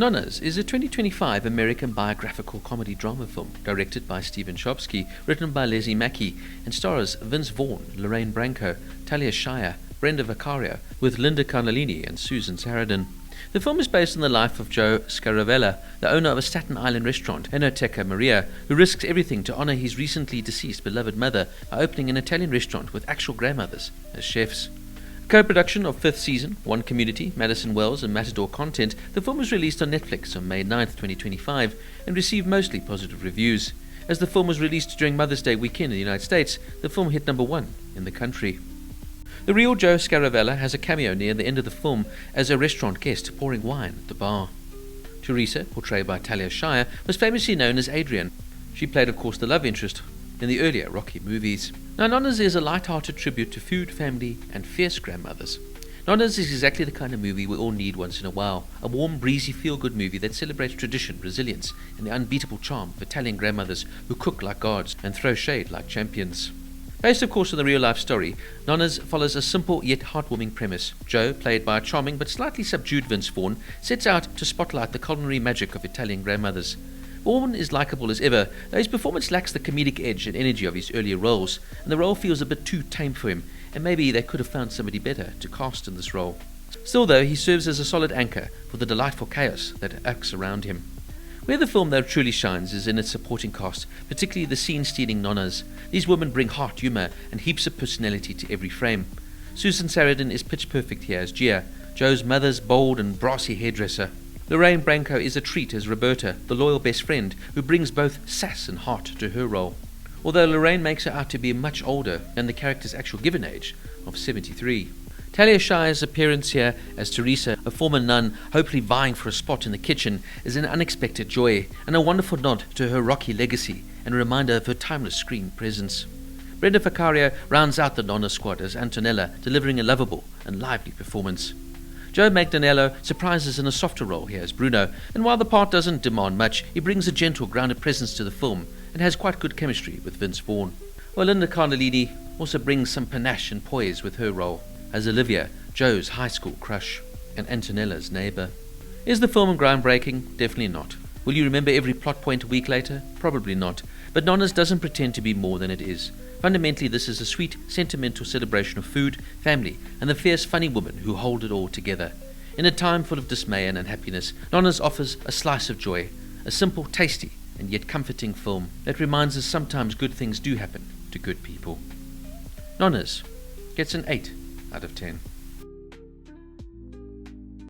Nonnas is a 2025 American biographical comedy drama film directed by Stephen Chbosky, written by Liz Maccie, and stars Vince Vaughn, Lorraine Bracco, Talia Shire, Brenda Vaccaro, with Linda Cardellini and Susan Sarandon. The film is based on the life of Joe Scaravella, the owner of a Staten Island restaurant, Enoteca Maria, who risks everything to honor his recently deceased beloved mother by opening an Italian restaurant with actual grandmothers as chefs. Co-production of fifth season, One Community, Madison Wells and Matador Content, the film was released on Netflix on May 9, 2025 and received mostly positive reviews. As the film was released during Mother's Day weekend in the United States, the film hit number 1 in the country. The real Joe Scaravella has a cameo near the end of the film as a restaurant guest pouring wine at the bar. Teresa, portrayed by Talia Shire, was famously known as Adrian. She played, of course, the love interest in the earlier Rocky movies. Now, Nonnas is a light-hearted tribute to food, family, and fierce grandmothers. Nonnas is exactly the kind of movie we all need once in a while. A warm, breezy, feel-good movie that celebrates tradition, resilience, and the unbeatable charm of Italian grandmothers who cook like gods and throw shade like champions. Based, of course, on the real-life story, Nonnas follows a simple yet heartwarming premise. Joe, played by a charming but slightly subdued Vince Vaughn, sets out to spotlight the culinary magic of Italian grandmothers. Vaughn is likeable as ever, though his performance lacks the comedic edge and energy of his earlier roles, and the role feels a bit too tame for him, and maybe they could have found somebody better to cast in this role. Still, though, he serves as a solid anchor for the delightful chaos that acts around him. Where the film, though, truly shines is in its supporting cast, particularly the scene-stealing Nonnas. These women bring heart, humour, and heaps of personality to every frame. Susan Sarandon is pitch-perfect here as Gia, Joe's mother's bold and brassy hairdresser. Lorraine Bracco is a treat as Roberta, the loyal best friend, who brings both sass and heart to her role. Although Lorraine makes her out to be much older than the character's actual given age of 73. Talia Shire's appearance here as Teresa, a former nun, hopefully vying for a spot in the kitchen, is an unexpected joy and a wonderful nod to her Rocky legacy and a reminder of her timeless screen presence. Brenda Vaccaro rounds out the Nonna squad as Antonella, delivering a lovable and lively performance. Joe Magdanello surprises in a softer role here as Bruno, and while the part doesn't demand much, he brings a gentle, grounded presence to the film and has quite good chemistry with Vince Vaughn. While Linda Cardellini also brings some panache and poise with her role as Olivia, Joe's high school crush, and Antonella's neighbour. Is the film groundbreaking? Definitely not. Will you remember every plot point a week later? Probably not. But Nonnas doesn't pretend to be more than it is. Fundamentally, this is a sweet, sentimental celebration of food, family, and the fierce, funny women who hold it all together. In a time full of dismay and unhappiness, Nonnas offers a slice of joy, a simple, tasty, and yet comforting film that reminds us sometimes good things do happen to good people. Nonnas gets an 8 out of 10.